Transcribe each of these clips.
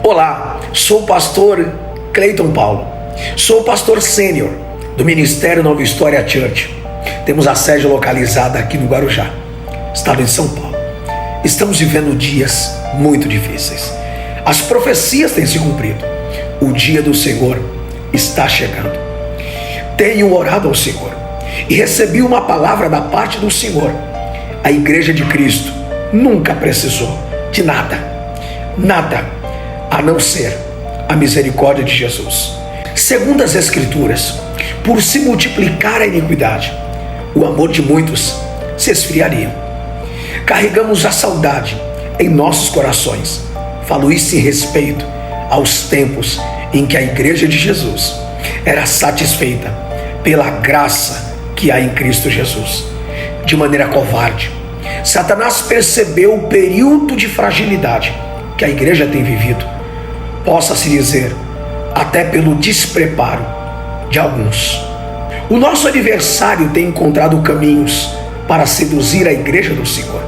Olá, sou o pastor Cleiton Paulo, sou o pastor sênior do Ministério Nova História Church. Temos a sede localizada aqui no Guarujá, estado de São Paulo. Estamos vivendo dias muito difíceis. As profecias têm se cumprido. O dia do Senhor está chegando. Tenho orado ao Senhor e recebi uma palavra da parte do Senhor. A Igreja de Cristo nunca precisou de nada a não ser a misericórdia de Jesus. Segundo as Escrituras, por se multiplicar a iniquidade, o amor de muitos se esfriaria. Carregamos a saudade em nossos corações. Falo isso em respeito aos tempos em que a Igreja de Jesus era satisfeita pela graça que há em Cristo Jesus. De maneira covarde, Satanás percebeu o período de fragilidade que a igreja tem vivido, possa-se dizer, até pelo despreparo de alguns. O nosso adversário tem encontrado caminhos para seduzir a igreja do Senhor.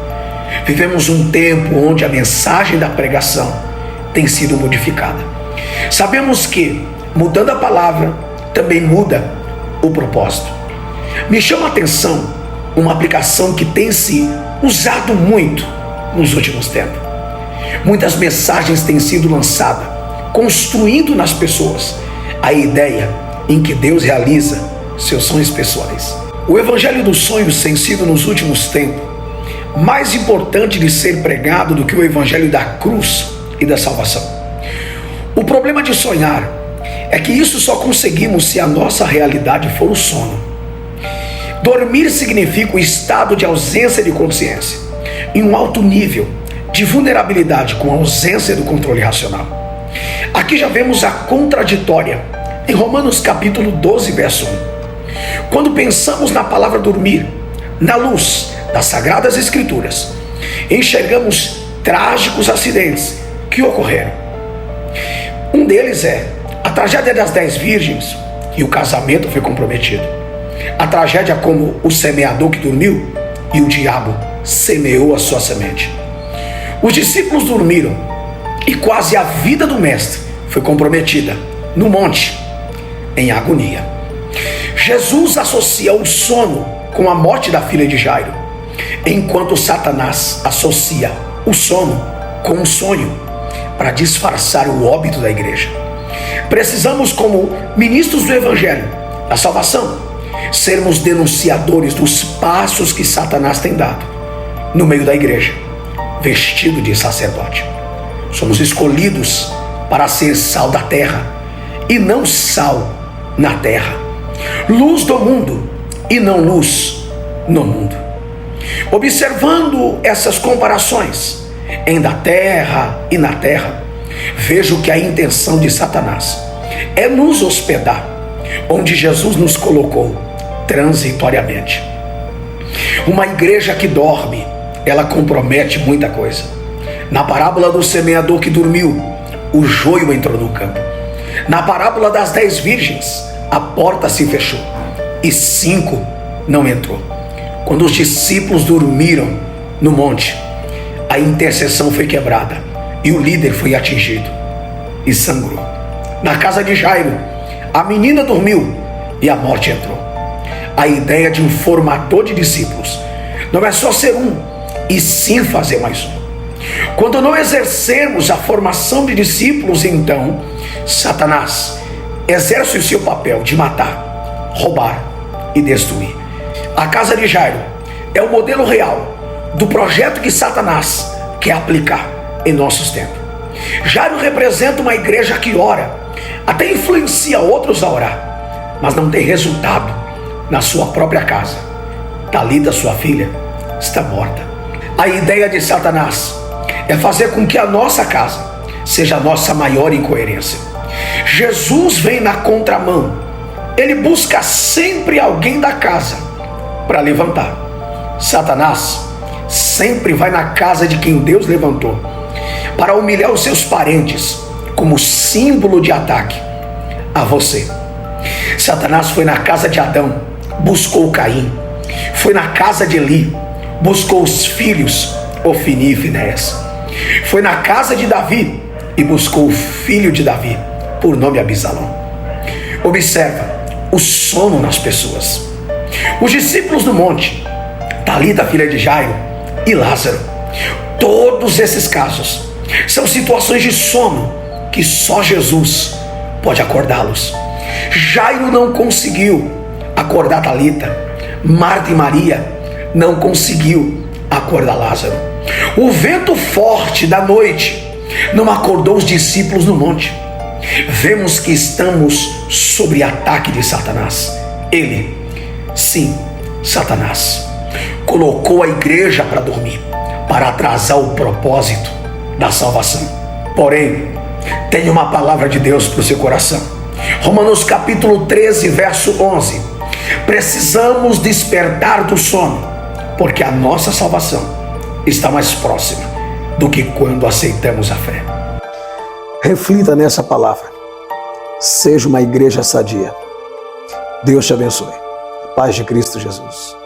Vivemos um tempo onde a mensagem da pregação tem sido modificada. Sabemos que, mudando a palavra, também muda o propósito. Me chama a atenção uma aplicação que tem se usado muito nos últimos tempos. Muitas mensagens têm sido lançadas, construindo nas pessoas a ideia em que Deus realiza seus sonhos pessoais. O Evangelho dos Sonhos tem sido nos últimos tempos mais importante de ser pregado do que o Evangelho da cruz e da salvação. O problema de sonhar é que isso só conseguimos se a nossa realidade for o sono. Dormir significa o estado de ausência de consciência, em um alto nível de vulnerabilidade com a ausência do controle racional. Aqui já vemos a contraditória em Romanos capítulo 12, verso 1. Quando pensamos na palavra dormir, na luz das Sagradas Escrituras, enxergamos trágicos acidentes que ocorreram. Um deles é a tragédia das 10 virgens e o casamento foi comprometido. A tragédia como o semeador que dormiu e o diabo semeou a sua semente. Os discípulos dormiram e quase a vida do mestre foi comprometida no monte, em agonia. Jesus associa o sono com a morte da filha de Jairo, enquanto Satanás associa o sono com o sonho para disfarçar o óbito da igreja. Precisamos, como ministros do Evangelho da salvação, sermos denunciadores dos passos que Satanás tem dado no meio da igreja, vestido de sacerdote. Somos escolhidos para ser sal da terra e não sal na terra, luz do mundo e não luz no mundo. Observando essas comparações em da terra e na terra, vejo que a intenção de Satanás é nos hospedar onde Jesus nos colocou transitoriamente. Uma igreja que dorme, ela compromete muita coisa. Na parábola do semeador que dormiu, o joio entrou no campo. Na parábola das 10 virgens, a porta se fechou e 5 não entrou. Quando os discípulos dormiram no monte, a intercessão foi quebrada e o líder foi atingido e sangrou. Na casa de Jairo, a menina dormiu e a morte entrou. A ideia de um formador de discípulos não é só ser um, e sim fazer mais um. Quando não exercermos a formação de discípulos, então Satanás exerce o seu papel de matar, roubar e destruir. A casa de Jairo é o modelo real do projeto que Satanás quer aplicar em nossos tempos. Jairo representa uma igreja que ora, até influencia outros a orar, mas não tem resultado na sua própria casa. Talita, sua filha, está morta. A ideia de Satanás é fazer com que a nossa casa seja a nossa maior incoerência. Jesus vem na contramão. Ele busca sempre alguém da casa para levantar. Satanás sempre vai na casa de quem Deus levantou para humilhar os seus parentes como símbolo de ataque a você. Satanás foi na casa de Adão, buscou Caim. Foi na casa de Eli, buscou os filhos Ofni e Finéias. Foi na casa de Davi e buscou o filho de Davi, por nome Abisalom. Observa o sono nas pessoas. Os discípulos do monte, Talita, filha de Jairo, e Lázaro, todos esses casos são situações de sono que só Jesus pode acordá-los. Jairo não conseguiu acordar Talita, Marta e Maria não conseguiu acordar Lázaro. O vento forte da noite não acordou os discípulos no monte. Vemos que estamos sob ataque de Satanás. Ele, sim, Satanás, colocou a igreja para dormir, para atrasar o propósito da salvação. Porém, tem uma palavra de Deus para o seu coração. Romanos capítulo 13, verso 11. Precisamos despertar do sono, porque a nossa salvação está mais próxima do que quando aceitamos a fé. Reflita nessa palavra. Seja uma igreja sadia. Deus te abençoe. Paz de Cristo Jesus.